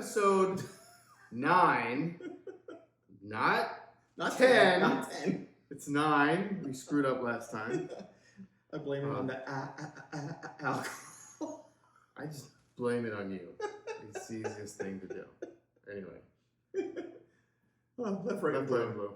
episode 9, not 10. 10. Not 10. It's 9. We screwed up last time. I blame it on the alcohol. I just blame it on you. It's the easiest thing to do. Anyway. Oh, left, right, and blue.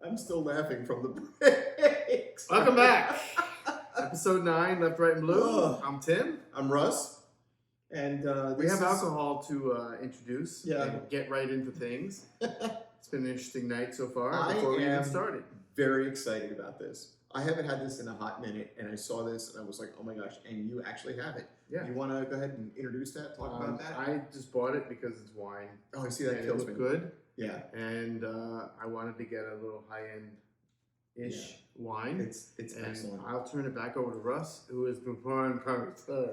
I'm still laughing from the breaks. Welcome back. Episode 9, Left, Right, and Blue. Oh. I'm Tim. I'm Russ. And We have alcohol to introduce Yeah. and get right into things. It's been an interesting night so far I before we even am started. very excited about this. I haven't had this in a hot minute, and I saw this, and I was like, oh my gosh, and you actually have it. Yeah. You want to go ahead and introduce that, talk about that? I just bought it because it's wine. Oh, I see that And it kills me. looked good. Yeah. And I wanted to get a little high-end-ish wine. It's and excellent. I'll turn it back over to Russ, who is the wine connoisseur.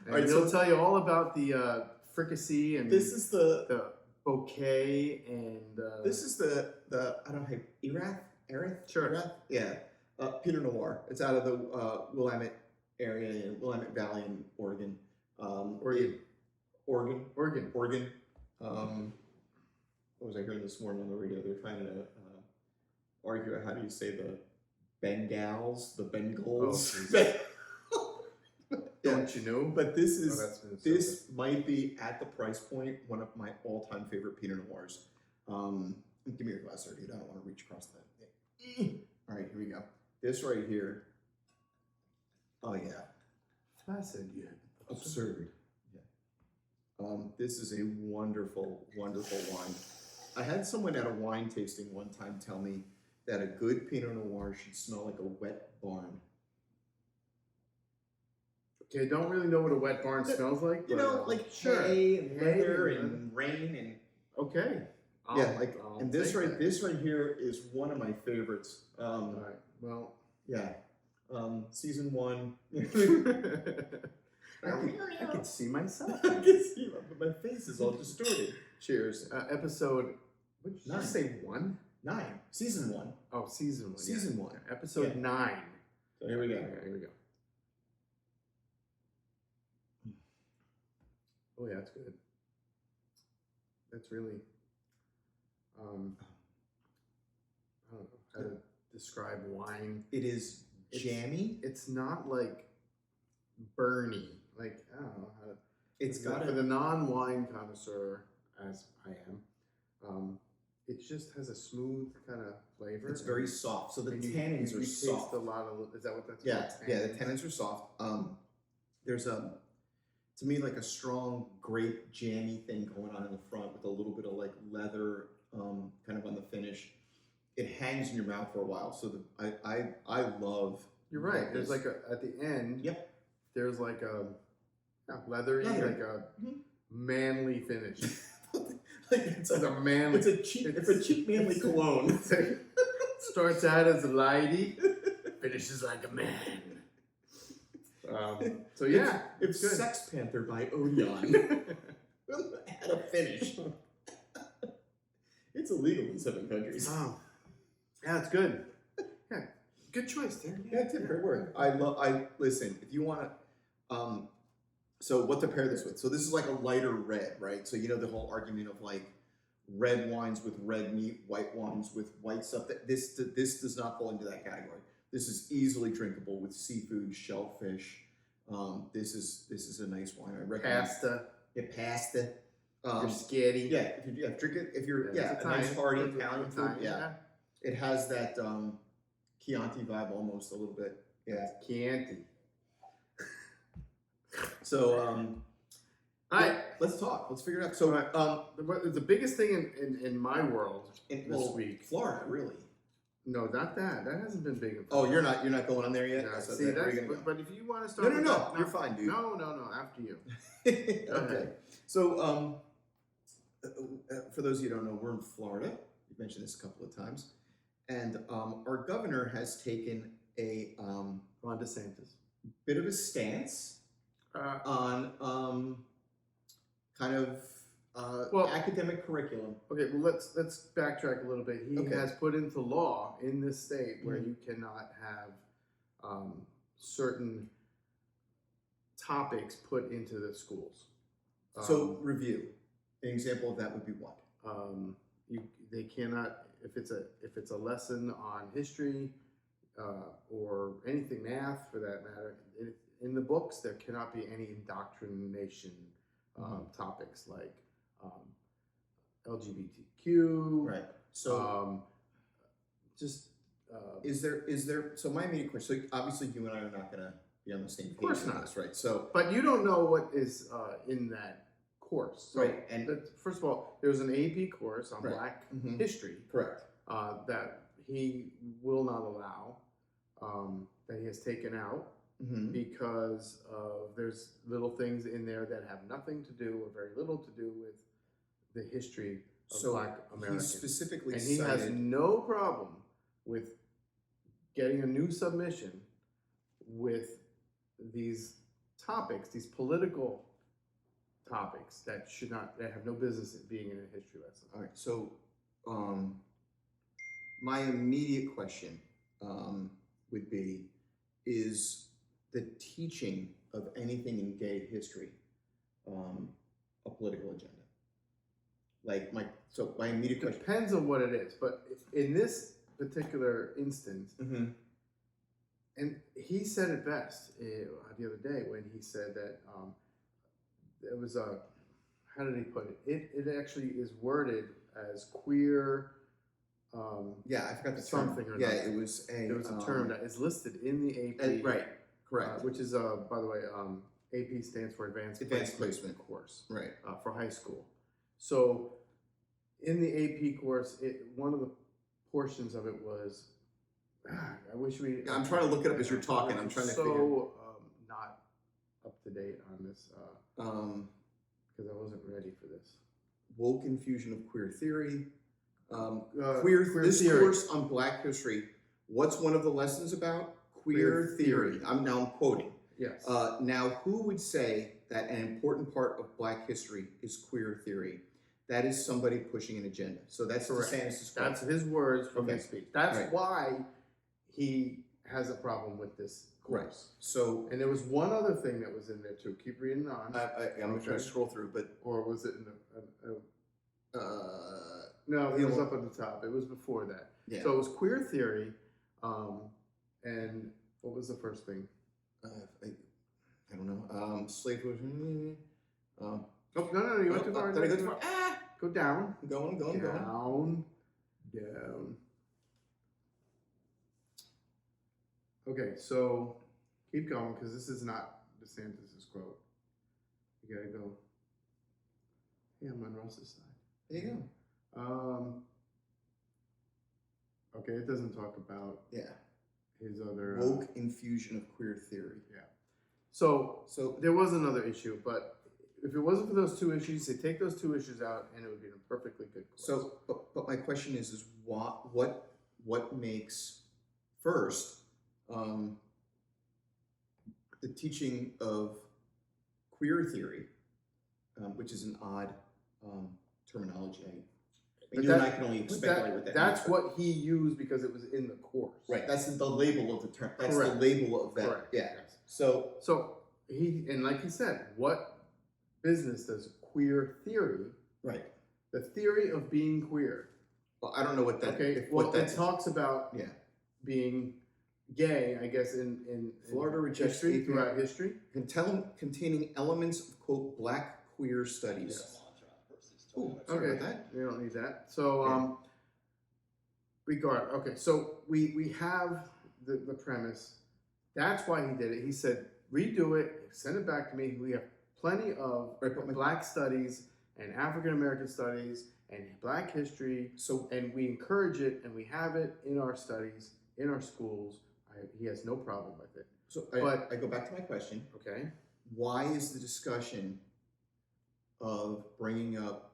And All right, he'll so tell you all about the fricassee and this is the bouquet and this is the I don't know, Erath? Sure. Erath? Yeah. Pinot Noir. It's out of the Willamette area in Willamette Valley in Oregon. Oregon. Oregon. What was I hearing this morning on the radio? They're trying to argue how do you say the Bengals, the Bengals. Don't you know? But this is that's Minnesota. this might be at the price point one of my all-time favorite Pinot Noirs. Give me your glass there, dude. I don't want to reach across that. All right, here we go. This right here. Oh yeah, Placid, yeah. absurd. Yeah. This is a wonderful, wonderful wine. I had someone at a wine tasting one time tell me that a good Pinot Noir should smell like a wet barn. Okay, don't really know what a wet barn smells like. You but, know, like sure. hay and Hay weather and- and rain and Okay. yeah, like I'll and this take right that. this right here is one of my favorites. All right. Well. Yeah, season 1. I can see myself. I can see but my face is all distorted. Cheers. Episode. What did you 9. say? 1? 9. Season 1. Oh, season 1. Season yeah. 1. Episode Yeah. 9. So here we go. Okay, here we go. Oh yeah, that's good. That's really. I don't know how to describe wine. It is jammy. It's not like burny. Like I don't know how to. It's got for the non-wine connoisseur, as I am. It just has a smooth kind of flavor. It's very soft. So the And tannins you are taste soft. a lot of. Is that what that's? Yeah, called? yeah. The tannins are soft. There's to me like a strong grape jammy thing going on in the front with a little bit of like leather kind of on the finish. It hangs in your mouth for a while. So I love. You're right. love There's this. like at the end. Yep. There's like a leathery, Leather. like a manly finish. Like it's It's a manly. It's a cheap manly cologne. Starts out as a lady, finishes like a man. So yeah, It's good. Sex Panther by Odeon. Had a finish. It's illegal in 7 countries. Oh, yeah, it's good. Yeah, good choice, Tim. Yeah, Tim, great work. Listen, if you want to, so what to pair this with? So this is like a lighter red, right? So you know the whole argument of like red wines with red meat, white wines with white stuff. This does not fall into that category. This is easily drinkable with seafood, shellfish. This is a nice wine. I recommend. Pasta, Yeah, pasta. your spaghetti. Yeah, if you drink it, if you're it's a nice hearty Italian food, Italian, yeah. It has that Chianti vibe almost a little bit. Yeah. Chianti. So All right. Let's talk. Let's figure it out. So, The biggest thing in my world this week. Florida, really? No, not that. That hasn't been big. Oh, you're not going on there yet. No, So see, where are you gonna go? but if you want to start, No, you're fine, dude. No, after you. Okay. So, for those of you who don't know, we're in Florida. We've mentioned this a couple of times, and our governor has taken a Ron Desantis bit of a stance on kind of academic curriculum. Okay, well let's backtrack a little bit. He Okay. has put into law in this state where you cannot have certain topics put into the schools. So review. An example of that would be what? They cannot, if it's a lesson on history or anything, math for that matter, in the books there cannot be any indoctrination topics like LGBTQ. Right. So is there? So my immediate question. So obviously you and I are not going to be on the same page. Of course on not. this, right? So, but you don't know what is in that course. So right. And first of all, there's an AP course on right. Black Mm-hmm. history. Correct. That he will not allow. That he has taken out. Mm-hmm. Because there's little things in there that have nothing to do or very little to do with the history of Black Americans. He specifically and he cited, has no problem with getting a new submission with these topics, these political topics that have no business being in a history lesson. All right. So my immediate question would be, is the teaching of anything in gay history a political agenda? Like my immediate question Depends on what it is, but in this particular instance, and he said it best the other day when he said that it was how did he put it? It actually is worded as queer. I forgot the something term. or Yeah, another. it was a term that is listed in the AP. Right. Correct. Which is by the way, AP stands for Advanced Placement course. Right. For high school. So in the AP course, one of the portions of it was. I wish we. I'm trying to look it up as you're talking. I'm trying to figure. Not up to date on this because I wasn't ready for this. Woke infusion of queer theory. Queer this theory. course on Black history. What's one of the lessons about? Queer theory. I'm quoting. Yes. Now, who would say that an important part of Black history is queer theory? That is somebody pushing an agenda. So that's DeSantis' quote. That's his words from his speech. That's right. why he has a problem with this course. Right. So, and there was one other thing that was in there too. Keep reading on. I'm trying to scroll through, but or was it in the? No, it was up at the top. It was before that. Yeah. So it was queer theory, and what was the first thing? I don't know. Slave. Oh no! You went too far. Did I go too far? Go down. I'm going. Down. Okay, so keep going because this is not DeSantis' quote. You gotta go. Yeah, I'm on Russ's side. There you go. Okay, it doesn't talk about his other woke infusion of queer theory. Yeah. So there was another issue, but if it wasn't for those two issues, they take those two issues out, and it would be a perfectly good course. So, but my question is what makes first the teaching of queer theory, which is an odd terminology. And you and I can only speculate with that. That's what he used because it was in the course. Right. That's the label of the term. That's Correct. the label of that. Correct. Yeah. Yes. So like he said, what business does queer theory? Right. The theory of being queer. Well, I don't know what that. Okay. It talks about being gay. I guess in Florida rejects history throughout history, containing elements of quote Black queer studies. Yes. Ooh, sorry about that. We don't need that. So okay, so we have the premise. That's why he did it. He said, redo it, send it back to me. We have plenty of Black studies and African American studies and Black history. So, And we encourage it, and we have it in our studies, in our schools. He has no problem with it. so But- I go back to my question. Okay. Why is the discussion of bringing up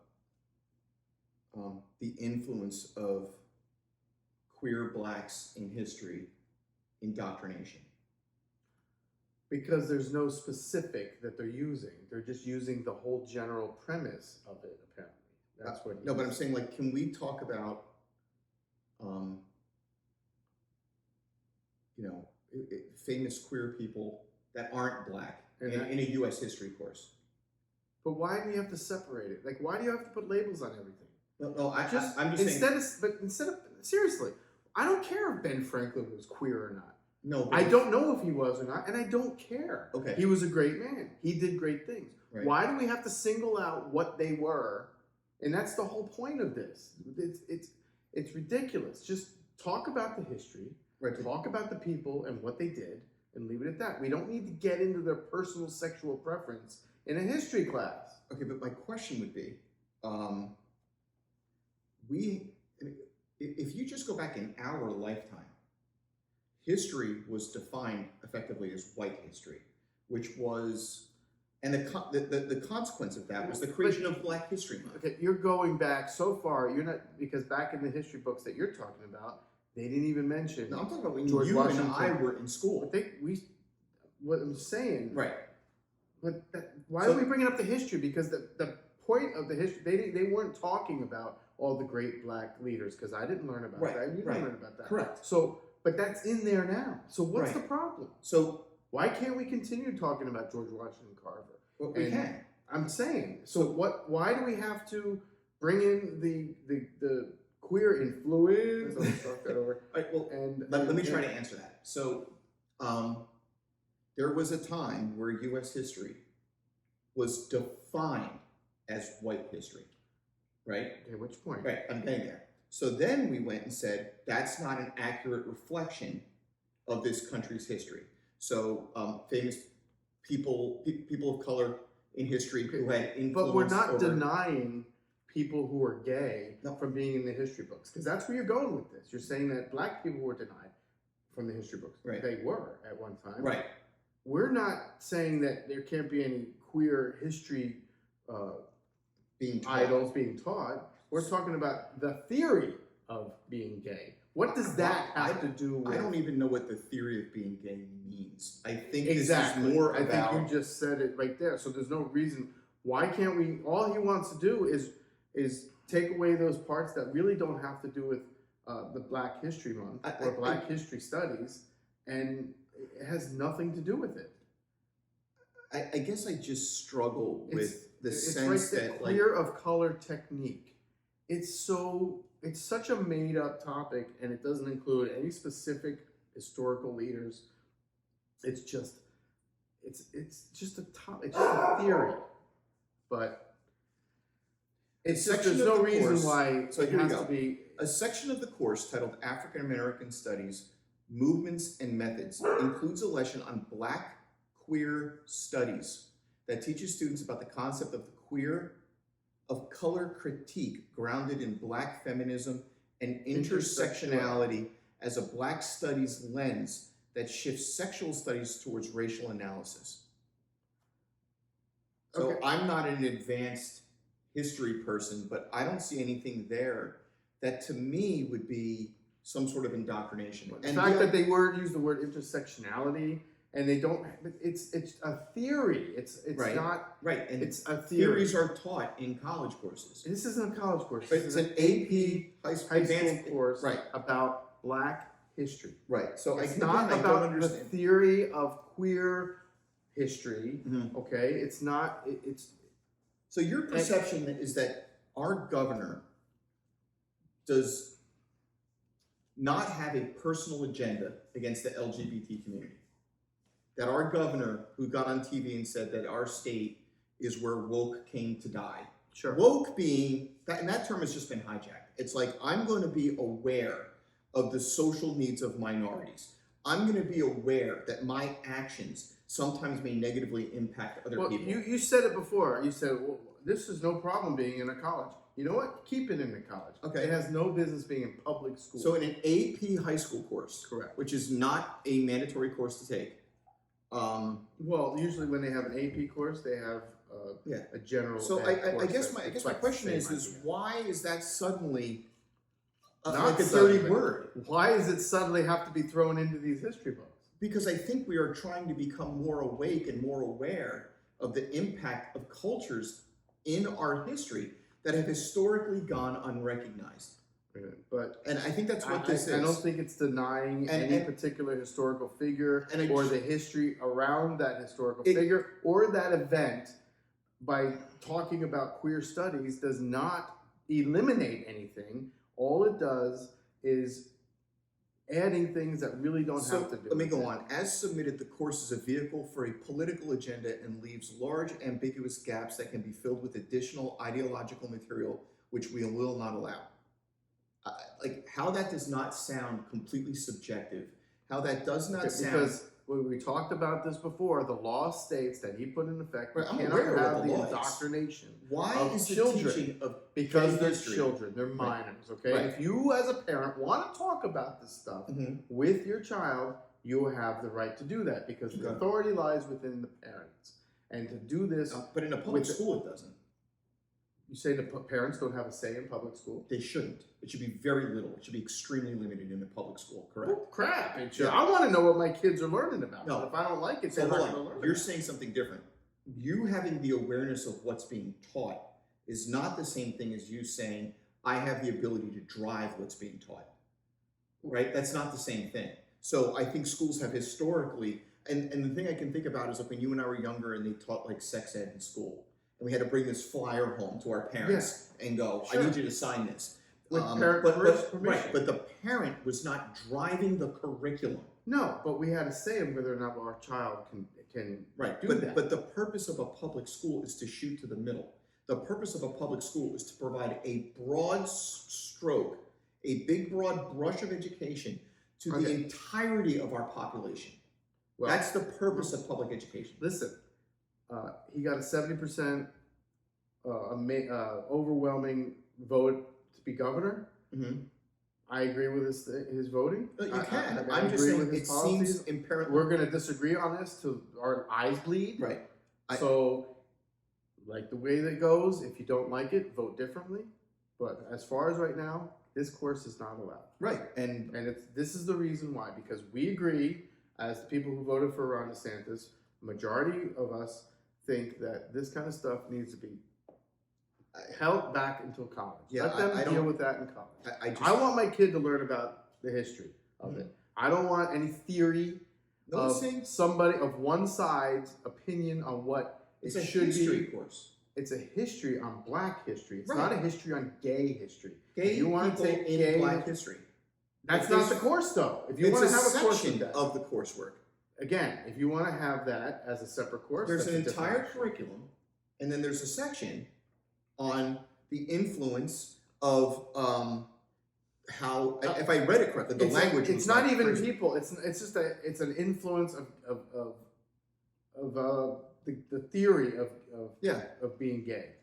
the influence of queer Blacks in history indoctrination? Because there's no specific that they're using. They're just using the whole general premise of it, apparently. That's what. No, but I'm saying, like, can we talk about, famous queer people that aren't Black in a U.S. history course? But why do you have to separate it? Like, why do you have to put labels on everything? No, I'm just saying. Instead of seriously, I don't care if Ben Franklin was queer or not. No, but I don't know if he was or not, and I don't care. Okay. He was a great man. He did great things. Right. Why do we have to single out what they were? And that's the whole point of this. It's ridiculous. Just talk about the history, Right. talk about the people and what they did, and leave it at that. We don't need to get into their personal sexual preference in a history class. Okay, but my question would be, if you just go back in our lifetime, history was defined effectively as white history, which was, and the consequence of that was the creation of Black History Month. Okay, you're going back so far. You're not, because back in the history books that you're talking about, they didn't even mention. No, I'm talking about when George you Washington. and I were in school. But what I'm saying, Right. But why are we bringing up the history? Because the point of the history, they weren't talking about all the great Black leaders, because I didn't learn about that. You didn't learn about that. Correct. So, but that's in there now. So what's Right. the problem? So Why can't we continue talking about George Washington Carver? well, we And can. I'm saying, so what? Why do we have to bring in the queer influence? I'll start that over. All right, well, let me try to answer that. So, there was a time where U.S. history was defined as white history, right? Okay, which point? Right, I'm getting there. So then we went and said, that's not an accurate reflection of this country's history. So famous people of color in history who had influence. But we're not over, denying people who are gay No. from being in the history books, because that's where you're going with this. You're saying that Black people were denied from the history books. Right. They were at one time. Right. We're not saying that there can't be any queer history Being taught. idols being taught. We're talking about the theory of being gay. What does that have to do with? I don't even know what the theory of being gay means. I think Exactly. this is more I about. think you just said it right there. So there's no reason. Why can't we? All he wants to do is take away those parts that really don't have to do with the Black History Month or Black History Studies, and it has nothing to do with it. I guess I just struggle with the It's sense right there, that, like, queer of color technique. It's such a made up topic, and it doesn't include any specific historical leaders. It's just a it's just a theory, but it's just, section there's of no the reason course- why so it here we has go. to be. a section of the course titled African American Studies, Movements and Methods includes a lesson on Black queer studies that teaches students about the concept of the queer of color critique grounded in Black feminism and intersectionality as a Black studies lens that shifts sexual studies towards racial analysis. So Okay. I'm not an advanced history person, but I don't see anything there that to me would be some sort of indoctrination. The fact that they use the word intersectionality, and they don't. It's a theory. It's Right. not. Right, and It's a theory. theories are taught in college courses. This isn't a college course. But This it's is an AP high high advanced school course Right, about Black history. right. So It's I not don't about the understand. theory of queer history. Mhm. Okay, it's not. It's So your perception is that our governor does not have a personal agenda against the LGBT community. That our governor, who got on TV and said that our state is where woke came to die. sure. Woke being, and that term has just been hijacked. It's like, I'm going to be aware of the social needs of minorities. I'm going to be aware that my actions sometimes may negatively impact other Well, people. you said it before. You said, well, this is no problem being in a college. You know what? Keep it in a college. Okay. It has no business being in public school. So in an AP high school course, Correct. which is not a mandatory course to take, well, usually when they have an AP course, they have a general. So ed I course guess that my reflects question the same is idea. why is that suddenly Not like a dirty suddenly. word? Why does it suddenly have to be thrown into these history books? Because I think we are trying to become more awake and more aware of the impact of cultures in our history that have historically gone unrecognized. But And I think that's what this is. I don't think it's denying any particular historical figure or the history around that historical figure or that event. By talking about queer studies does not eliminate anything. All it does is adding things that really don't have to do. Let me go on. As submitted, the course is a vehicle for a political agenda and leaves large ambiguous gaps that can be filled with additional ideological material, which we will not allow. Like how that does not sound completely subjective, how that does not sound... Because we talked about this before, the law states that he put in effect Right, I'm you aware cannot of have the the law is. indoctrination Why of is the children teaching of because gay they're history- children, they're minors, okay? Right. If you as a parent want to talk about this stuff with your child, you have the right to do that because the authority lies within the parents. And to do this... But in a public school, it doesn't. You say the parents don't have a say in public school? They shouldn't. It should be very little. It should be extremely limited in a public school, correct? Well, crap. I want to know what my kids are learning about. No. If I don't like it, So they're not hold going to on. learn You're it. saying something different. You having the awareness of what's being taught is not the same thing as you saying, I have the ability to drive what's being taught. Right? That's not the same thing. So I think schools have historically, and the thing I can think about is like when you and I were younger and they taught like sex ed in school. And we had to bring this flyer home to our parents and go, I need you to sign this. With parent permission. Right, but the parent was not driving the curriculum. No, but we had to say whether or not our child can do that. But the purpose of a public school is to shoot to the middle. The purpose of a public school is to provide a broad stroke, a big broad brush of education to the entirety of our population. Well, that's the purpose of public education. Listen, he got a 70% overwhelming vote to be governor. Mm-hmm. I agree with his voting. You can. I'm just saying it seems imperative. We're going to disagree on this till our eyes bleed. Right. So, like the way that goes, if you don't like it, vote differently. But as far as right now, this course is not allowed. Right. And this is the reason why, because we agree, as the people who voted for Ron DeSantis, majority of us think that this kind of stuff needs to be held back until college. Yeah, Let them deal with that in college. I want my kid to learn about the history of it. I don't want any theory of somebody of one side's opinion on what it's it a should history be. Course. It's a history on Black history. It's not a history on gay history. Gay you want to take in gay Black history. That's not the course, though. If you want to have a course of the coursework. Again, if you want to have that as a separate course, there's an entire curriculum, and then there's a section on the influence of how. If I read it correctly, the language. It's not even people. It's just it's an influence of the theory of being gay.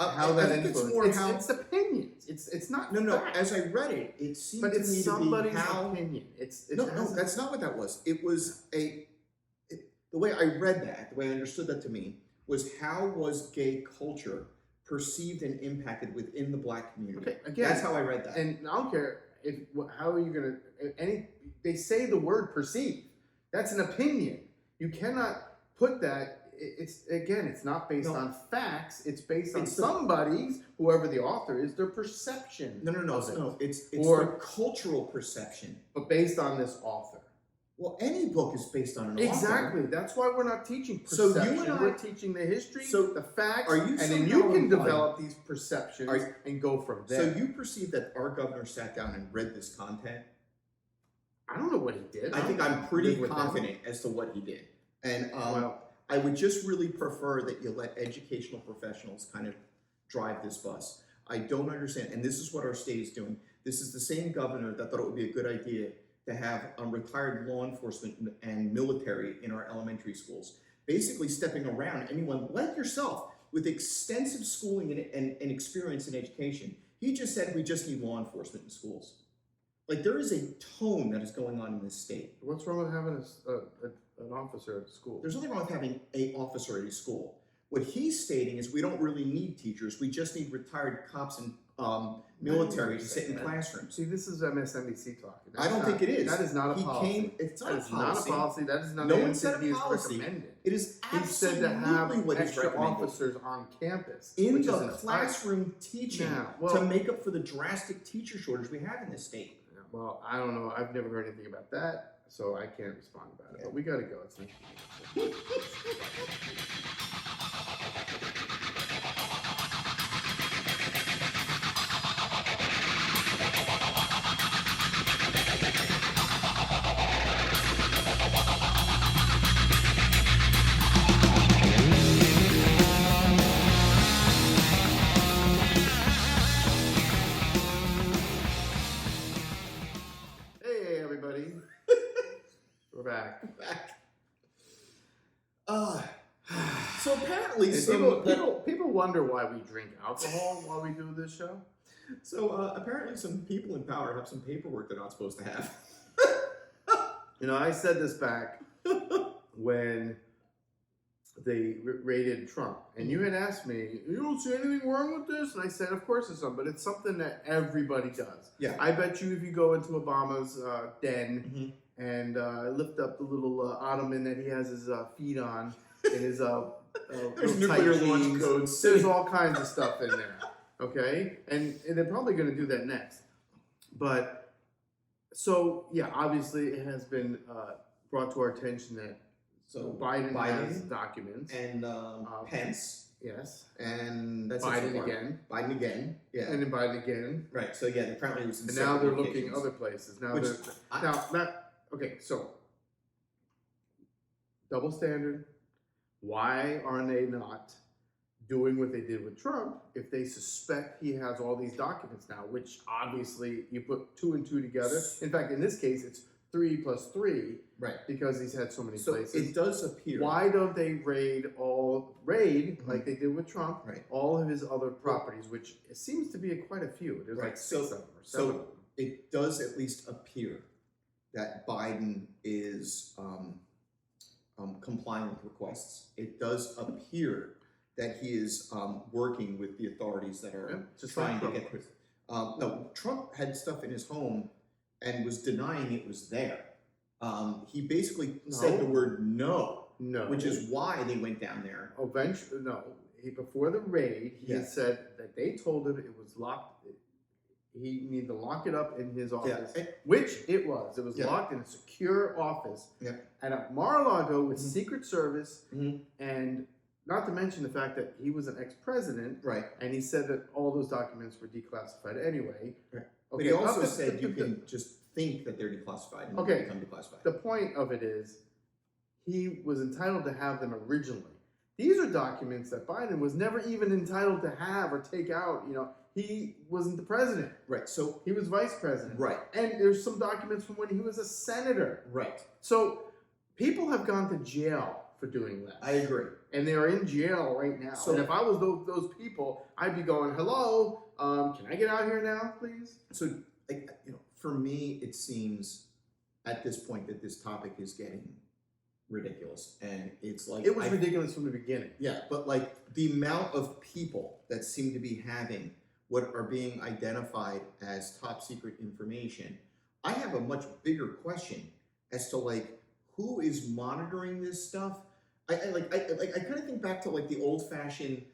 How that influences. It's opinions. It's not. No. As I read it, it seemed but to it's me somebody's to be how, opinion. No, that's not what that was. It was the way I read that, the way I understood that to me, was how was gay culture perceived and impacted within the Black community. Okay, again, that's how I read that. And I don't care how are you going to they say the word perceive. That's an opinion. You cannot put that. It's not based on facts. It's based on somebody's, whoever the author is, their perception. No. It's the cultural perception, but based on this author. Well, any book is based on an author. Exactly. That's why we're not teaching perception. So you and I, we're teaching the history, the facts, and then you can develop these perceptions and go from there. So you perceive that our governor sat down and read this content? I don't know what he did. I think I'm pretty confident as to what he did. And I would just really prefer that you let educational professionals kind of drive this bus. I don't understand, and this is what our state is doing. This is the same governor that thought it would be a good idea to have retired law enforcement and military in our elementary schools, basically stepping around anyone like yourself with extensive schooling and experience in education. He just said we just need law enforcement in schools. Like, there is a tone that is going on in this state. What's wrong with having an officer at school? There's nothing wrong with having an officer at a school. What he's stating is we don't really need teachers. We just need retired cops and military to sit in classrooms. See, this is MSNBC talking. I don't think it is. That is not a policy. It's not That a is not a policy. That is not No one anything said a he has policy. recommended. It is He said to have absolutely what he's extra recommending. officers on campus In which the is classroom teaching Yeah, well- to make up for the drastic teacher shortage we have in this state. Well, I don't know. I've never heard anything about that, so I can't respond about it. Yeah. But we got to go. It's nice. Hey, everybody. We're back. So apparently, And people wonder why we drink alcohol while we do this show. apparently some people in power have some paperwork they're not supposed to have. You know, I said this back when they raided Trump, and you had asked me, "You don't see anything wrong with this?" And I said, "Of course there's some, but it's something that everybody does." Yeah. I bet you if you go into Obama's den Mm-hmm. and lift up the little ottoman that he has his feet on, and his There's little tight nuclear launch jeans, codes. there's all kinds of stuff in there. Okay, and they're probably going to do that next. But so yeah, obviously it has been brought to our attention that Biden has documents. and Pence, Yes. and that's it so Biden far. again. Biden again, yeah, And then Biden again. right. So yeah, apparently it was. in And now they're separate looking locations. other places. Now Which they're okay, so double standard. Why are they not doing what they did with Trump if they suspect he has all these documents now, which obviously you put 2 and 2 together. In fact, in this case, it's 3 plus 3 Right. because he's had so many So places. it does appear. Why don't they raid like they did with Trump, Right. all of his other properties, which it seems to be quite a few. There's Right. like 6 of them or 7 of them. It does at least appear that Biden is complying with requests. It does appear that he is working with the authorities that are Yeah, just trying like to get. No, Trump had stuff in his home and was denying it was there. He basically said the word no, No. which is why they went down there. Eventually, no. Before the raid, he had said that they told him it was locked. He needed to lock it up in his office, which it was. It was locked in a secure office at Mar-a-Lago with Secret Service, and not to mention the fact that he was an ex-president, Right. and he said that all those documents were declassified anyway. Right. Okay, But he also said you can just think that they're declassified and they become declassified. The point of it is, he was entitled to have them originally. These are documents that Biden was never even entitled to have or take out. You know, he wasn't the president. Right. So He was vice president. right. And there's some documents from when he was a senator. Right. So people have gone to jail for doing that. I agree. And they're in jail right now. So- and if I was those people, I'd be going, "Hello, can I get out here now, please?" So, for me, it seems at this point that this topic is getting ridiculous, and it's like It was ridiculous from the beginning. Yeah, but like the amount of people that seem to be having what are being identified as top secret information, I have a much bigger question as to like who is monitoring this stuff. I kind of think back to like the old fashioned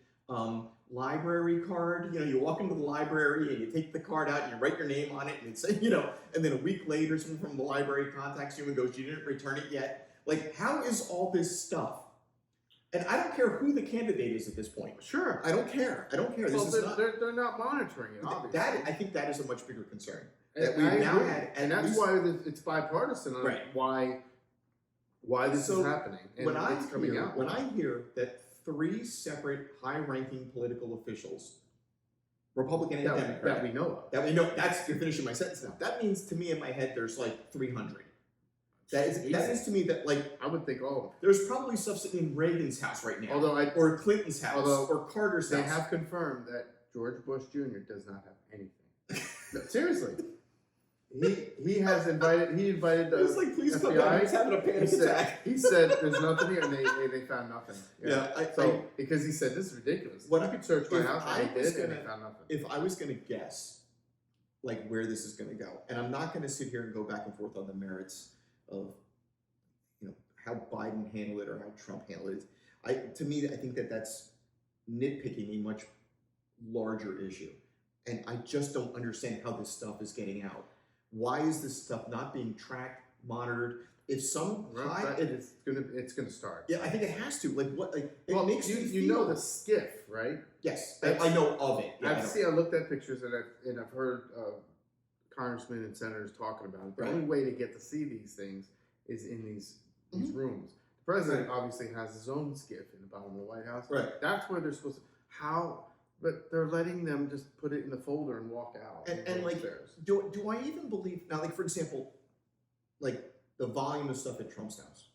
library card. You know, you walk into the library and you take the card out and you write your name on it, and it's and then a week later someone from the library contacts you and goes, "You didn't return it yet." Like, how is all this stuff? And I don't care who the candidate is at this point. Sure. I don't care. I don't care. Well, This is not. they're not monitoring it, obviously. I think that is a much bigger concern. And That we've I now agree. had, and that's why it's bipartisan on Right. why this So, is happening. And when it's coming out. when I hear that 3 separate high-ranking political officials Republican and Democrat. That we know of. That we know. You're finishing my sentence now. That means to me in my head there's like 300. That means to me that like I would think all of them. There's probably stuff sitting in Reagan's house right now, or Clinton's house, or Carter's house. They have confirmed that George Bush Jr. does not have anything. No, seriously. He invited the It's like, please come FBI. down. He's having a panic attack. He said there's nothing here, and they found nothing. Yeah. Because he said this is ridiculous. What you could search my house, and they did, and they found nothing. If I was going to guess, like where this is going to go, and I'm not going to sit here and go back and forth on the merits of, how Biden handled it or how Trump handled it. I think that's nitpicking a much larger issue, and I just don't understand how this stuff is getting out. Why is this stuff not being tracked, monitored? If some it's gonna start. Yeah, I think it has to. Like what? Like it well, makes you know the skiff, right? Yes, I know of it. Yeah, I looked at pictures and I've heard congressmen and senators talking about it. The only way to get to see these things is in these rooms. The president obviously has his own skiff in the bottom of the White House. Right. That's where they're supposed to. But they're letting them just put it in the folder and walk out. And like, do I even believe now? Like for example, like the volume of stuff at Trump's house.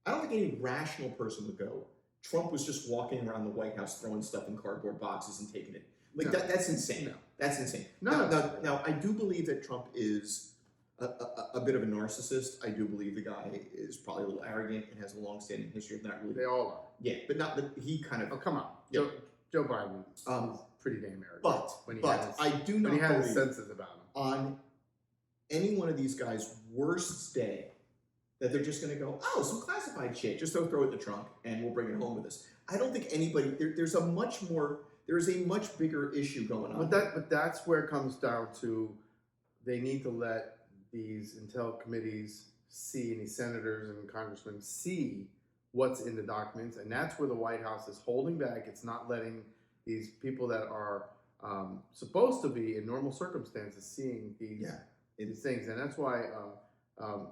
I don't think any rational person would go, Trump was just walking around the White House throwing stuff in cardboard boxes and taking it. Like that's insane. No. That's insane. No. Now, I do believe that Trump is a bit of a narcissist. I do believe the guy is probably a little arrogant and has a long-standing history of not really. They all are. Yeah, but he kind of. Oh, come on. Yeah. Joe Biden is pretty damn arrogant. But I do not when he had believe his senses about him. On any one of these guys' worst day that they're just going to go, oh, some classified shit. Just throw it in the trunk and we'll bring it home with us. I don't think anybody. There's a much bigger issue going on. But that's where it comes down to. They need to let these intel committees see, and these senators and congressmen see what's in the documents, and that's where the White House is holding back. It's not letting these people that are supposed to be in normal circumstances seeing these things, and that's why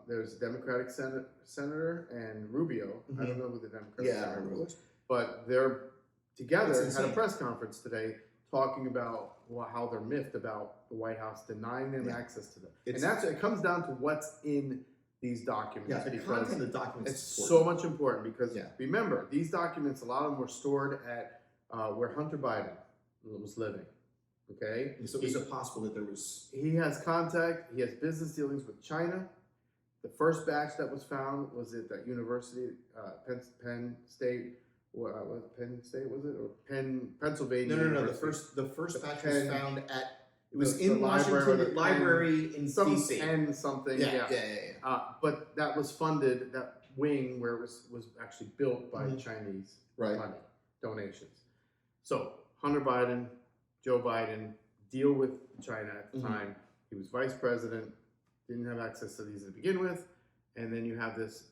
there's a Democratic senator and Rubio. I don't know who the Democratic senator was, but they're together had a press conference today talking about how they're miffed about the White House denying them access to them, and it comes down to what's in these documents. Yeah, the content of the documents. It's so much important because remember, these documents, a lot of them were stored at where Hunter Biden was living. Okay, so is it possible that there was? He has contact. He has business dealings with China. The first batch that was found was at that university, Penn State. Penn State was it, or Pennsylvania? No. The first batch was found at. It was in Washington library in DC. Penn something. Yeah. But that was funded. That wing where it was actually built by Chinese money donations. So Hunter Biden, Joe Biden deal with China at the time. He was vice president, didn't have access to these to begin with, and then you have this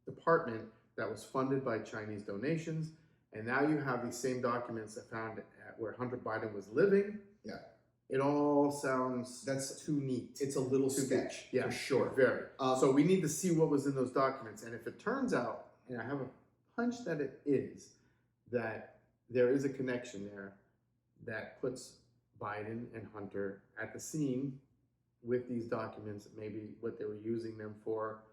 department that was funded by Chinese donations, and now you have these same documents that found at where Hunter Biden was living. Yeah, it all sounds too neat. It's a little sketch, for sure. Very. So we need to see what was in those documents, and if it turns out, and I have a hunch that it is, that there is a connection there that puts Biden and Hunter at the scene with these documents, maybe what they were using them for.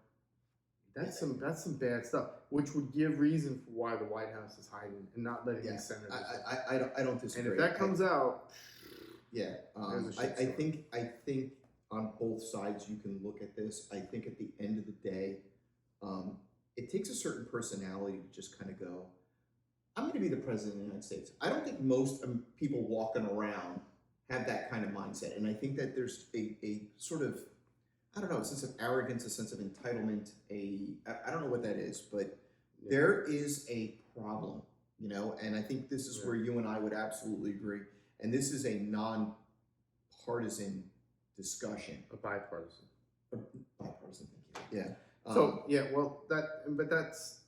That's some bad stuff, which would give reason for why the White House is hiding and not letting these senators. I don't disagree. And if that comes out, I think on both sides you can look at this. I think at the end of the day, it takes a certain personality to just kind of go, I'm going to be the president of the United States. I don't think most people walking around have that kind of mindset. And I think that there's a sort of, I don't know, a sense of arrogance, a sense of entitlement, I don't know what that is, but there is a problem, and I think this is where you and I would absolutely agree. And this is a non-partisan discussion. A bipartisan. Bipartisan, thank you. Yeah. That's,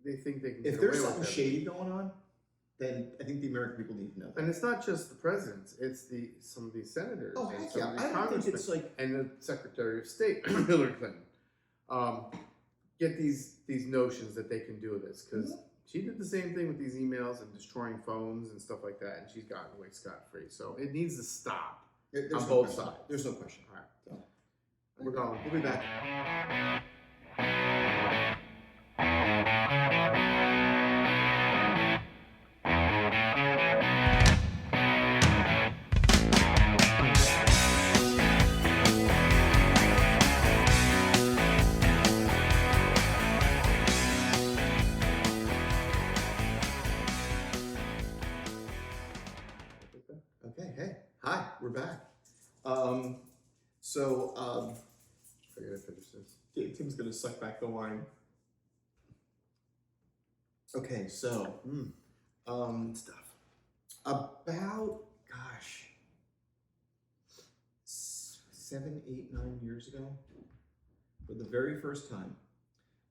they think they can get if away there's with something shady going on, then I think the American people need to know that. And it's not just the presidents; it's some of these senators. Oh, and heck some yeah! of these I don't think it's like and the Secretary of State Hillary Clinton get these notions that they can do this because she did the same thing with these emails and destroying phones and stuff like that, and she's gotten away scot-free. So it needs to stop There's on no both question. sides. There's no question. All right. So, We're going. We'll be back. Okay, hey, hi, we're back. I gotta finish this. Tim's gonna suck back the wine. Okay, so, Stuff. about, gosh, 7, 8, 9 years ago, for the very first time,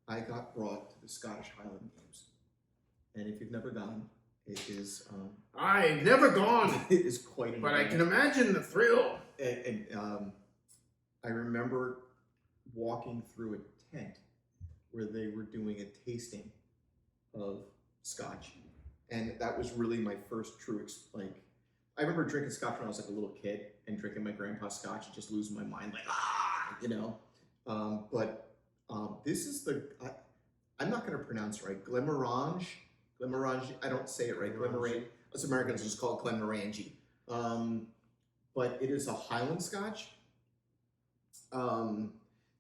I got brought to the Scottish Highland Games. And if you've never gone, it is I've never gone, it is quite an but I event. can imagine the thrill. And I remember walking through a tent where they were doing a tasting of scotch, and that was really my first true I remember drinking scotch when I was like a little kid and drinking my grandpa's scotch and just losing my mind, but this is I'm not going to pronounce it right. Glenmorangie. I don't say it right. Glenmorangie. Us Americans just call it Glenmorangie. But it is a Highland Scotch. Now,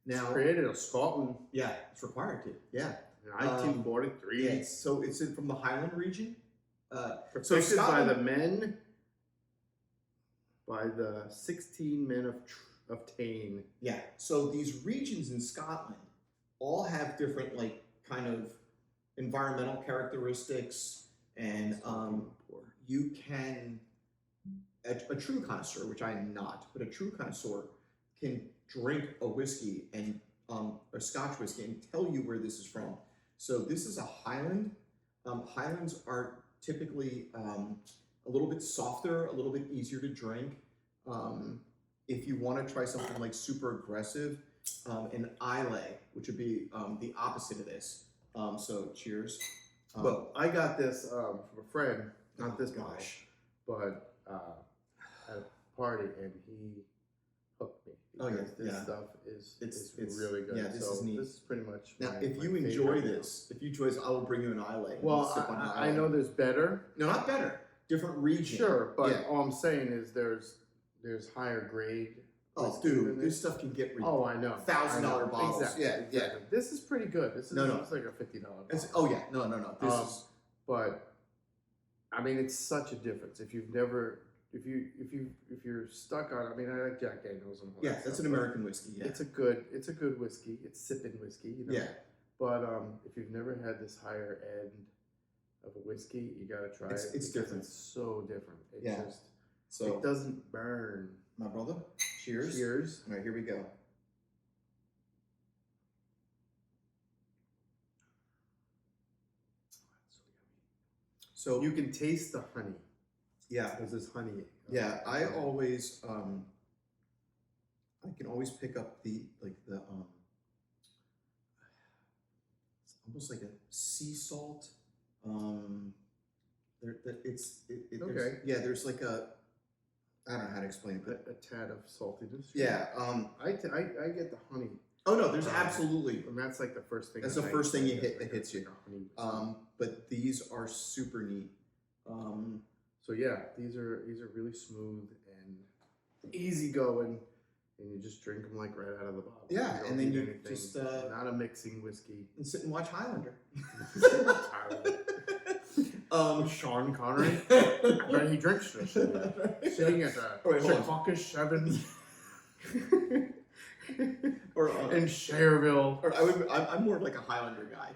It's created in Scotland yeah, it's required to. Yeah. in 1943. Yeah. So it's from the Highland region. Perfected by the men, by the 16 men of Tain. Yeah. So these regions in Scotland all have different kind of environmental characteristics, and you can a true connoisseur, which I am not, but a true connoisseur can drink a whiskey and a Scotch whiskey and tell you where this is from. So this is a Highland. Highlands are typically a little bit softer, a little bit easier to drink. If you want to try something like super aggressive, an Islay, which would be the opposite of this. So cheers. Well, I got this from a friend, not this gosh. much, but at a party, and he hooked me. Oh, yeah, Because this yeah. stuff is It's really good. yeah, this so is neat. This is pretty much Now, my, if my you favorite enjoy now. this, I will bring you an Islay. and Well, you sip on the I Islay. know there's better. No, not better. Different region. Sure, but Yeah. all I'm saying is there's higher grade. Oh, whiskey dude, than this stuff can get Oh, I know. $1,000 bottles. Exactly. Yeah, yeah. exactly. This is pretty good. This is No. it's like a $50 bottle. Oh yeah, no. This is But I mean, it's such a difference. If you've never, if you're stuck on, I mean, I like Jack Daniels and all yeah, that that's stuff, an but American whiskey. Yeah, It's a good whiskey. It's sipping whiskey, you know. yeah. But if you've never had this higher end of a whiskey, you gotta try It's it. it's because different. It's so different. It Yeah. just So it doesn't burn. my brother, cheers. Cheers. All right, here we go. So You can taste the honey. yeah, There's this honey. yeah. I always I can always pick up the it's almost like a sea salt. Okay. There's like I don't know how to explain it, but a tad of saltiness. yeah. I get the honey, Oh no, there's absolutely. and that's like the first thing. That's the that first thing you get, hit like that hits you. like a honey whiskey. But these are super neat. So yeah, these are really smooth and easy going, and you just drink them like right out of the bottle. Yeah, don't and then need you anything. just, not a mixing whiskey. and sit and watch Highlander. Sean Connery, but he drinks this. Sitting at the Wait, hold on. Secaucus Sevens or in Cherville. or I'm more of like a Highlander guy,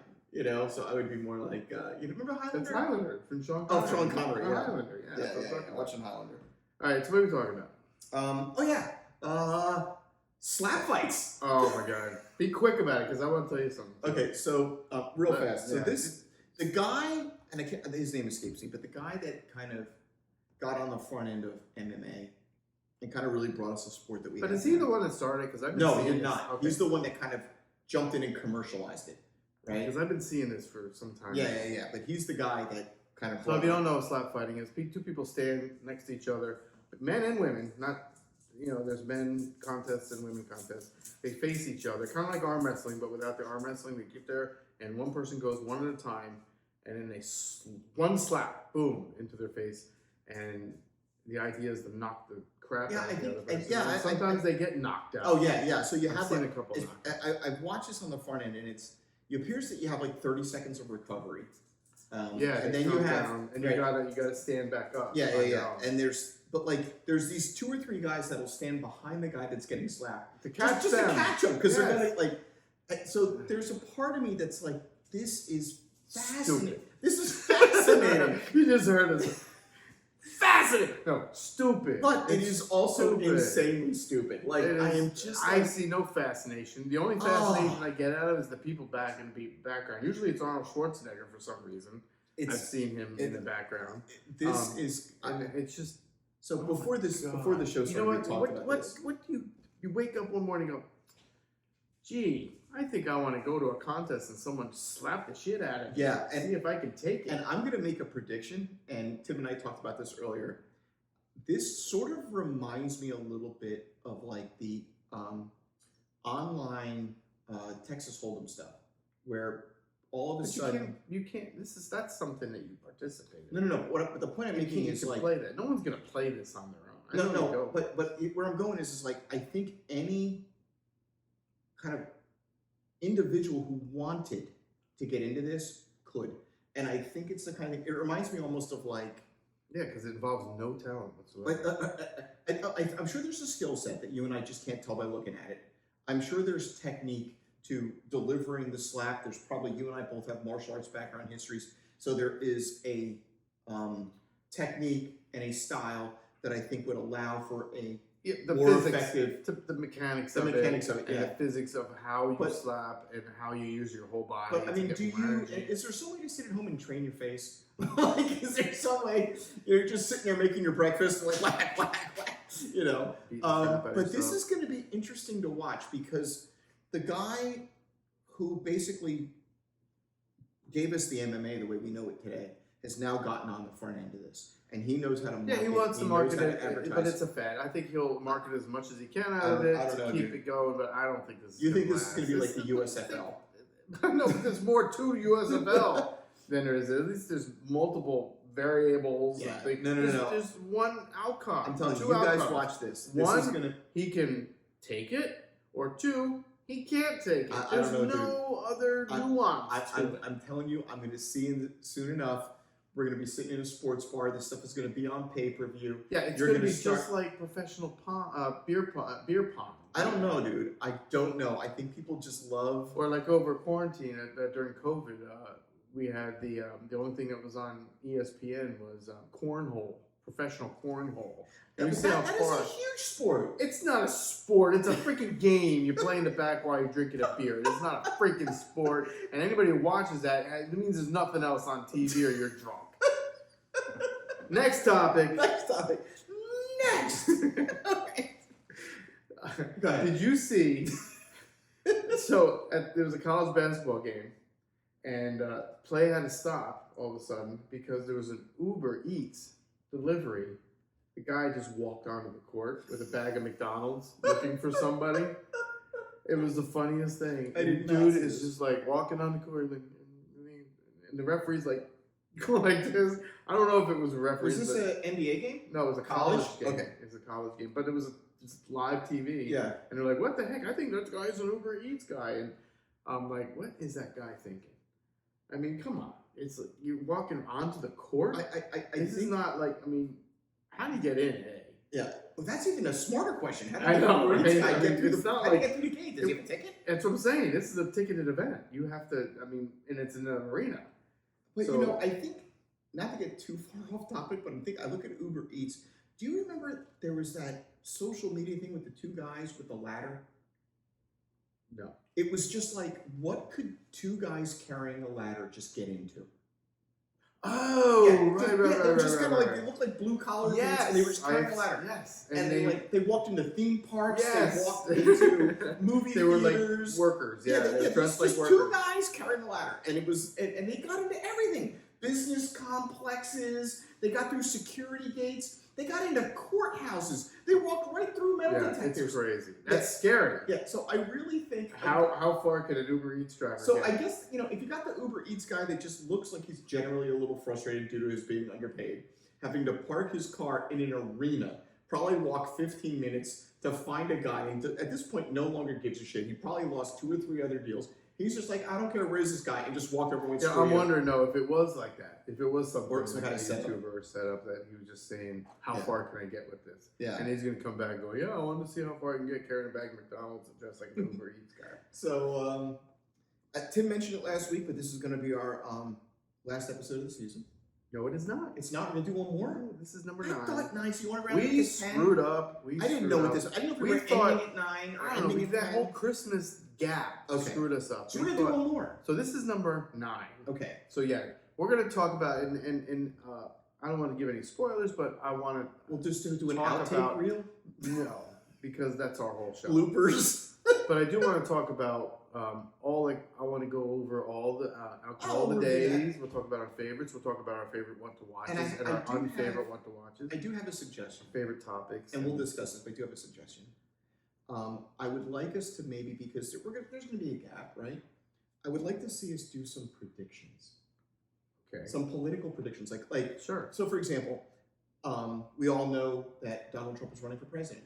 So I would be more like you remember Highlander? It's Highlander from Sean Oh, Connery. Sean Connery, yeah. Highlander, yeah. Yeah, that's what I'm talking about. watching Highlander. All right, so what are we talking about? Oh yeah, slap fights. Oh my god. Be quick about it because I want to tell you something. Okay, so real fast. So Yeah. the guy, and his name escapes me, but the guy that kind of got on the front end of MMA and kind of really brought us a sport that we. But have is he now. the one that started? Because I've been No, seeing he this. did not. Okay. He's the one that kind of jumped in and commercialized it. right? Because I've been seeing this for some time. Yeah. But he's the guy that kind of. So if you don't know what slap fighting is, two people stand next to each other, men and women, not. There's men contests and women contests. They face each other, kind of like arm wrestling, but without the arm wrestling. They get there, and one person goes one at a time, and then they one slap, boom, into their face. And the idea is to knock the crap out of the other person. Sometimes they get knocked out. Oh yeah. So you have seen a couple. I've watched this on the front end, and it appears that you have like 30 seconds of recovery. And then you have down, and you gotta stand back up. Yeah. And there's these 2 or 3 guys that'll stand behind the guy that's getting slapped to catch them. To catch them because they're gonna So there's a part of me that's like, this is fascinating. Stupid. This is fascinating. You just heard us. Fascinating. No, stupid. But it is also insanely stupid. I see no fascination. The only fascination I get out of it is the people back in the background. Usually it's Arnold Schwarzenegger for some reason. I've seen him in the background. It's just. So before the show started, we talked about this. What do you wake up one morning and go, gee, I think I want to go to a contest and someone slap the shit out of me. Yeah, and see if I can take it. And I'm going to make a prediction, and Tim and I talked about this earlier. This sort of reminds me a little bit of like the online Texas Hold'em stuff, where all of a sudden you can't. That's something that you participate in. No. What the point I'm making is like play that. No one's gonna play this on their own. No. But where I'm going is like I think any kind of individual who wanted to get into this could, and I think it's the kind of thing. It reminds me almost of like. Yeah, because it involves no talent whatsoever. I'm sure there's a skill set that you and I just can't tell by looking at it. I'm sure there's technique to delivering the slap. There's probably, you and I both have martial arts background histories. So there is a technique and a style that I think would allow for a more effective. The mechanics of it. And the physics of how you slap and how you use your whole body. But I mean, is there some way to sit at home and train your face? Like, is there some way you're just sitting there making your breakfast and like whack, whack, whack, but this is going to be interesting to watch because the guy who basically gave us the MMA the way we know it today has now gotten on the front end of this. And he knows how to market. Yeah, he wants to market it, but it's a fad. I think he'll market as much as he can out of it to keep it going, but I don't think this is You think this is going to be like the USFL? No, but there's more to USFL than there is. At least there's multiple variables. Yeah. No. There's one outcome. I'm telling you, you guys watch this. One, he can take it, or 2, he can't take it. There's no other nuance. I'm telling you, I'm going to see soon enough. We're going to be sitting in a sports bar. This stuff is going to be on pay-per-view. Yeah, it's going to be just like professional beer pong. I don't know, dude. I don't know. I think people just love... Or like over quarantine during COVID, we had the only thing that was on ESPN was cornhole, professional cornhole. That is a huge sport. It's not a sport. It's a freaking game. You play in the back while you're drinking a beer. It's not a freaking sport. And anybody who watches that, it means there's nothing else on TV or you're drunk. Next topic. Next. Go ahead. Did you see? So there was a college basketball game, and play had to stop all of a sudden because there was an Uber Eats delivery. The guy just walked onto the court with a bag of McDonald's looking for somebody. It was the funniest thing. Dude is just like walking on the court, and the referee's like going like this. I don't know if it was a referee. Was this an NBA game? No, it was a college game. Okay. It was a college game, but it was live TV. Yeah. And they're like, what the heck? I think that guy's an Uber Eats guy. And I'm like, what is that guy thinking? I mean, come on. It's like you're walking onto the court. This is not like, I mean, how do you get in, eh? Yeah. Well, that's even a smarter question. How I know, right? How do you get through the gate? Does he have a ticket? That's what I'm saying. This is a ticketed event. You have to, I mean, and it's in an arena. But, I think, not to get too far off topic, but I look at Uber Eats. Do you remember there was that social media thing with the 2 guys with the ladder? No. It was just like, what could 2 guys carrying a ladder just get into? Oh, They were just kind of like, right. they looked like blue collar Yes, dudes, and they were just carrying a ladder. Yes, And they walked into theme parks. Yes. They walked into movie they were theaters. Like workers. Yeah, they dressed like just workers. two guys carrying a ladder, and it was, and they got into everything: business complexes. They got through security gates. They got into courthouses. They walked right through metal detectors. It's crazy. That's scary. Yeah, so I really think how far could an Uber Eats driver get? I guess, if you got the Uber Eats guy that just looks like he's generally a little frustrated due to his being underpaid, having to park his car in an arena, probably walk 15 minutes to find a guy, and at this point no longer gives a shit. He probably lost 2 or 3 other deals. He's just like, I don't care, where's this guy, and just walked over and went straight I'm wondering though if it was like that. If it was something or some like kind a of setup. YouTuber set up that he was just saying, how far can I get with this? Yeah. And he's gonna come back and go, I wanted to see how far I can get carrying a bag of McDonald's and dressed like an Uber Eats guy. So Tim mentioned it last week, but this is going to be our last episode of the season. No, it is not. It's not. We're going to do one more. No, this is number 9. I thought 9. So you want to round up We to 10? screwed up. I didn't know what this. I didn't know if we were ending at 9 or I don't know. ending at That 10. whole Christmas gap screwed us up. So we're going to do one more. So this is number 9. Okay. So yeah, we're going to talk about and I don't want to give any spoilers, but I want to. We'll just do an talk outtake about- reel. No, because that's our whole show. Bloopers. But I do want to talk about I want to go over all the days. We'll talk about our favorites. We'll talk about our favorite what to watches and our unfavorite what to watches. I do have a suggestion. Favorite topics. And we'll discuss this, but I do have a suggestion. I would like us to maybe, because there's going to be a gap, right? I would like to see us do some predictions. Okay. Some political predictions. Like Sure. So, for example, we all know that Donald Trump is running for president.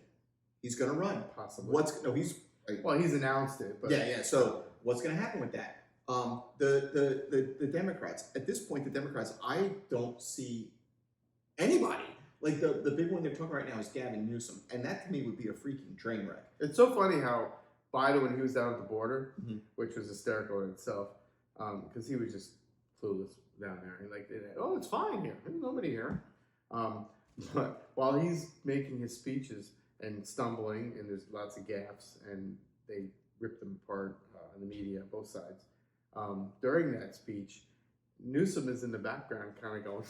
He's going to run. Possibly. He's announced it. But Yeah. So what's going to happen with that? The Democrats, at this point, I don't see anybody. Like the big one they're talking right now is Gavin Newsom, and that to me would be a freaking train wreck. It's so funny how Biden, when he was down at the border, Mhm. which was hysterical in itself, because he was just clueless down there. And it's fine here. There's nobody here. But while he's making his speeches and stumbling, and there's lots of gaffes, and they rip them apart in the media, both sides. During that speech, Newsom is in the background, kind of going.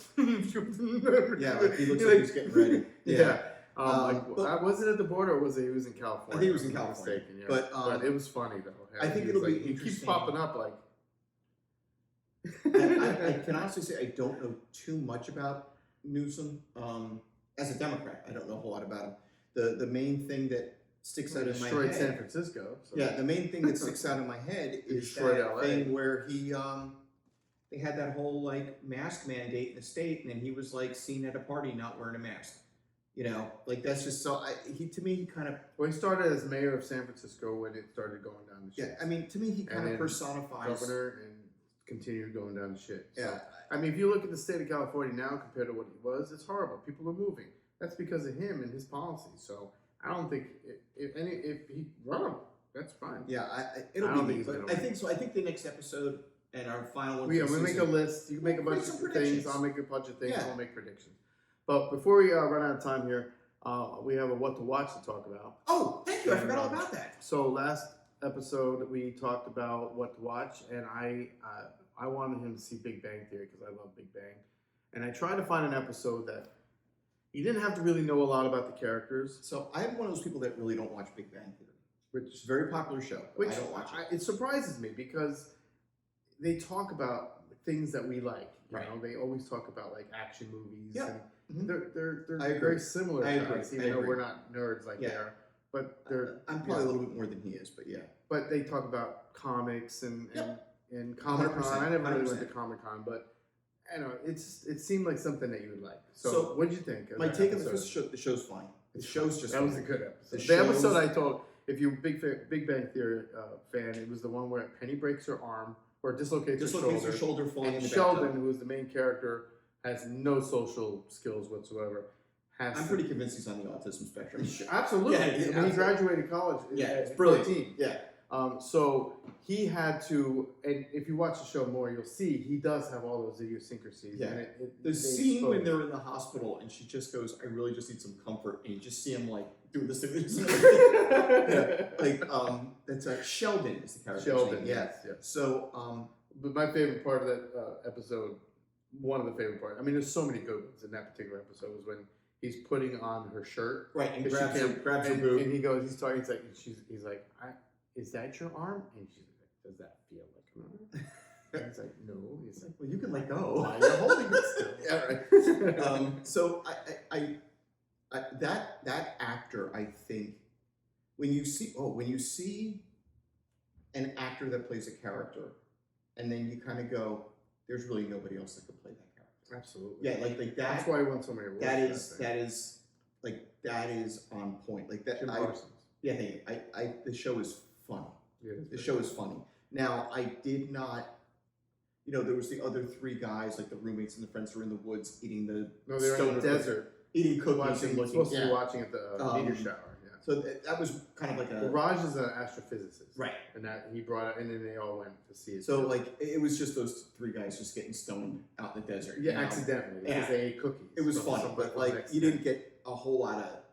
Yeah, like he looks like he's getting ready. Yeah. Was it at the border, or he was in California? I think he was in California. Mistaken, yeah. But it was funny though. I think it'll be he keeps interesting. popping up like. I can honestly say I don't know too much about Newsom. As a Democrat, I don't know a whole lot about him. The main thing that sticks out in my destroyed head. San Francisco. So. Yeah, the main thing that sticks out in my head is Destroyed that LA. thing where he they had that whole like mask mandate in the state, and then he was like seen at a party not wearing a mask. That's just so. To me, he kind of. Well, he started as mayor of San Francisco when it started going down the shit. Yeah, I mean, to me, he kind of personifies governor and continued going down the shit. So, Yeah. I mean, if you look at the state of California now compared to what it was, it's horrible. People are moving. That's because of him and his policies. So I don't think if he run, that's fine. Yeah, I it'll don't be think he's me. But gonna I win. think so. I think the next episode and our final one. We for the make a season- list. You can make a bunch Make some of things. predictions. I'll make a bunch of things. Yeah. We'll make predictions. But before we run out of time here, we have a what to watch to talk about. Oh, thank you. I forgot all about that. So last episode we talked about what to watch, and I wanted him to see Big Bang Theory because I love Big Bang, and I tried to find an episode that he didn't have to really know a lot about the characters, So I'm one of those people that really don't watch Big Bang Theory. which It's a very popular show. But which I don't watch it. it surprises me because they talk about things that we like. You Right. know, they always talk about like action movies. Yeah. And Mhm. they're I agree. very similar I to agree. us, even I though agree. we're not nerds like Yeah. they are. But they're I'm probably a little bit more than he is, but yeah. But they talk about comics and Yep. and Comic Con. 100%, I never really went to 100%. Comic Con, but I don't know. It seemed like something that you would like. So, So, what did you think? Of My that take on the episode? first show, the show's fine. The show's just that was a fine. good episode. The The episode show's- I told, if you're a Big Bang Theory fan, it was the one where Penny breaks her arm or dislocates her shoulder, falling in and the Sheldon, bathtub. who is the main character, has no social skills whatsoever. I'm pretty convinced he's on the autism spectrum. Absolutely. Yeah, I mean, absolutely. he graduated college. Yeah, at it's brilliant. 14. Yeah. So he had to, and if you watch the show more, you'll see he does have all those idiosyncrasies. Yeah. And The they scene when expose- they're in the hospital and she just goes, "I really just need some comfort," and you just see him like doing this thing. Yeah, like that's Sheldon is the character. Sheldon, name. yes, yes. So But my favorite part of that episode one of the favorite parts. I mean, there's so many good ones in that particular episode. Was when he's putting on her shirt, Right, and 'cause she grabs her and, boob. and he's talking. It's like he's like, "Is that your arm?" And she's like, "Does that feel like an arm?" And he's like, "No." He's like, well, you can let go. "Why are you holding it still?" Yeah, right. So I that actor, I think, when you see an actor that plays a character, and then you kind of go, "There's really nobody else that could play that character." Absolutely. Yeah, like that. That's why he won so many awards. That is on point. Like that. Jim Parsons. Yeah, hey, the show is funny. Yeah, The show is funny. Now, I did not. There was the other three guys, like the roommates and the friends who were in the woods eating the No, they were in the desert. eating cookies Watching, and looking. supposed to be watching at the meteor shower. Yeah. So that was kind of like Well, Raj is an astrophysicist, right, and that he brought it, and then they all went to see it. So like it was just those three guys just getting stoned out in the desert. Yeah, accidentally because they ate cookies. It was funny, but like you didn't get a whole lot of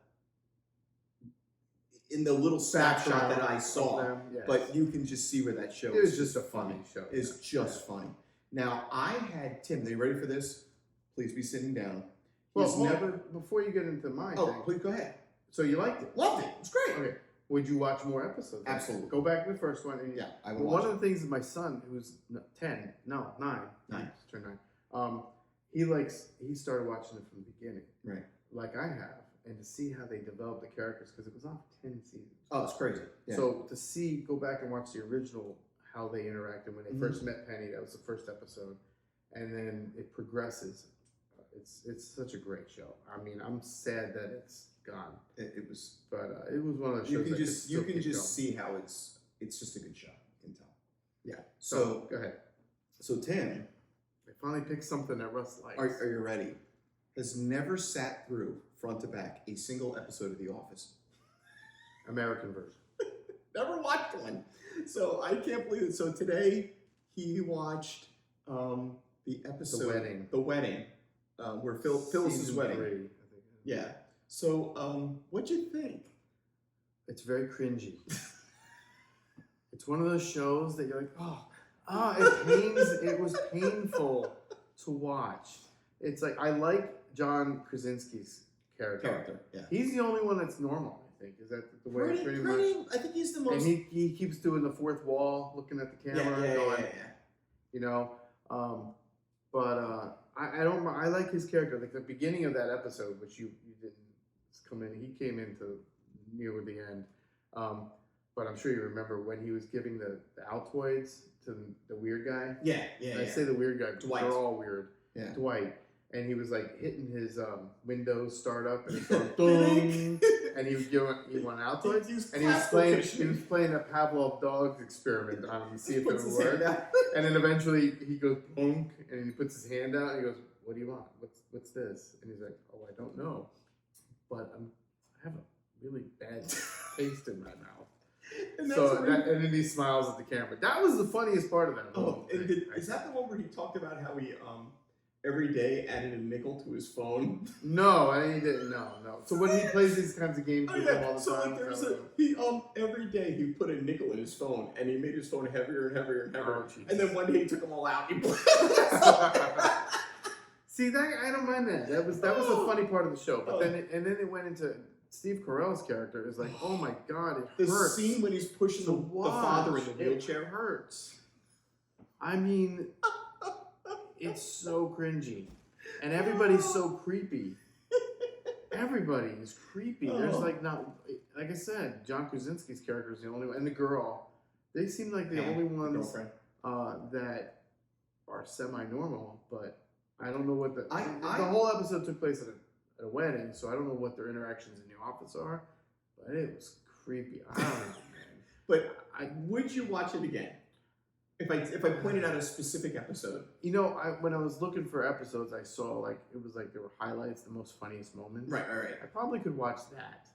in the little snapshot that I saw. Them, yes. But you can just see where that show. It was just a funny show. It's just funny. Now I had Tim. Are you ready for this? Please be sitting down. Well, before you get into my thing. Please go ahead. So you liked it? Loved it. It's great. Okay. Would you watch more episodes? Absolutely. Go back to the first one. And I would. One of the things that my son, who's 9, turned 9. He started watching it from the beginning, right? Like I have, and to see how they developed the characters because it was on 10 seasons. Oh, it's crazy. Yeah. So to go back and watch the original, how they interacted when they first met Penny. That was the first episode, and then it progresses. It's such a great show. I mean, I'm sad that it's gone. It was, but it was one of those shows. You can just see how it's just a good show. You can tell. Yeah. So go ahead. So Tim, I finally picked something that Russ likes. Are you ready? Has never sat through front to back a single episode of The Office. American version. Never watched one. So I can't believe it. So today he watched the episode, The Wedding, where Phyllis's wedding. 3, I think. Yeah. So what'd you think? It's very cringy. It's one of those shows that you're like, it was painful to watch. It's like, I like John Krasinski's character. Yeah. He's the only one that's normal, I think. Is that the way pretty much? I think he's the most. And he keeps doing the fourth wall, looking at the camera, going, you know. I like his character. Like the beginning of that episode, which you didn't come in. He came into near the end. But I'm sure you remember when he was giving the Altoids to the weird guy. Yeah. I say the weird guy because Dwight. they're all weird. Yeah. Dwight. And he was like hitting his Windows startup and it's going and he went Altoids and he was playing a Pavlov dog's experiment on him to see if it would work. And then eventually he goes boom and he puts his hand out and he goes, "What do you want? What's this?" And he's like, "Oh, I don't know, but I have a really bad taste in my mouth." And then he smiles at the camera. That was the funniest part of that. Is that the one where he talked about how he every day added a nickel to his phone? No, he didn't. No. So when he plays these kinds of games with him all the time, every day he put a nickel in his phone and he made his phone heavier and heavier and heavier. Oh, and then one day he took them all out. See that I don't mind that. That was the funny part of the show. But then it went into Steve Carell's character. Is like, oh my god, it hurts. The scene when he's pushing the father in the wheelchair it hurts. I mean, it's so cringy, and everybody's so creepy. Everybody is creepy. There's like I said, John Krasinski's character is the only one, and the girl. They seem like the only ones that are semi-normal, but I don't know what the whole episode took place at a wedding, so I don't know what their interactions in the office are, but it was creepy. I don't know, man. But would you watch it again? If I pointed out a specific episode, when I was looking for episodes, I saw it was like there were highlights, the most funniest moments. Right. I probably could watch that.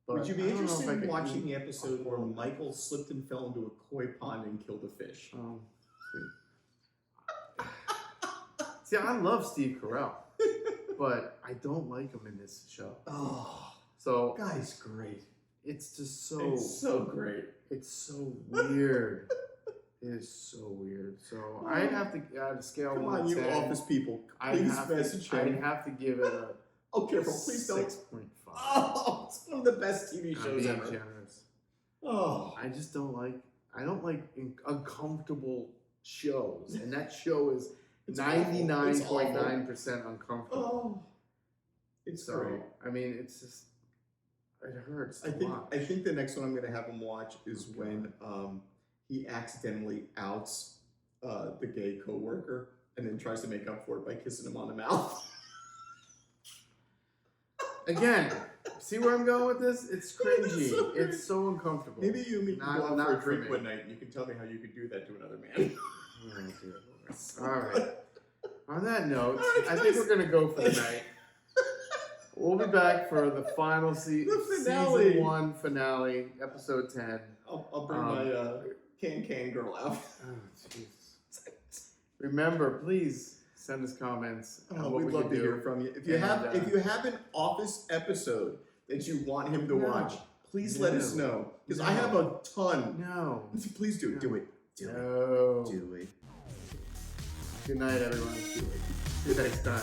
Would you be interested in watching the episode where Michael slipped and fell into a koi pond and killed a fish? Oh, see, I love Steve Carell, but I don't like him in this show. Oh, so guy's great. It's just so so great. It's so weird. It is so weird. So I'd have to add a scale. Come 1 on, to you 10. office people. I'd Please have message to, I'd him. have to give it a Oh, careful. Please don't. 6.5. Oh, it's one of the best TV I'm shows being ever. generous. Oh. I just don't like. I don't like uncomfortable shows, and that show is It's awful. It's 99.9% uncomfortable. Oh. It's So great. I mean, it's just it hurts. I to think watch. I think the next one I'm gonna have him watch is when he accidentally outs the gay coworker and then tries to make up for it by kissing him on the mouth. Again, see where I'm going with this? It's cringy. so great. It's so uncomfortable. Maybe you and me can Not- go out not for a for drink me. one night and you can tell me how you could do that to another man. Oh, dear Lord. All right. On that note, All right, I think guys. we're gonna go for the night. We'll be back for the final The finale. season 1 finale, episode 10. I'll bring my can girl out. Oh, jeez. Remember, please send us comments. on Oh, what we'd we love could to do. hear from you. If you And, have an Office episode that you want him to No. watch, please let us No. know because I No. have a ton. No. Please do it. No. Do it. Do it. No. Do it. Good night, everyone. See you next time.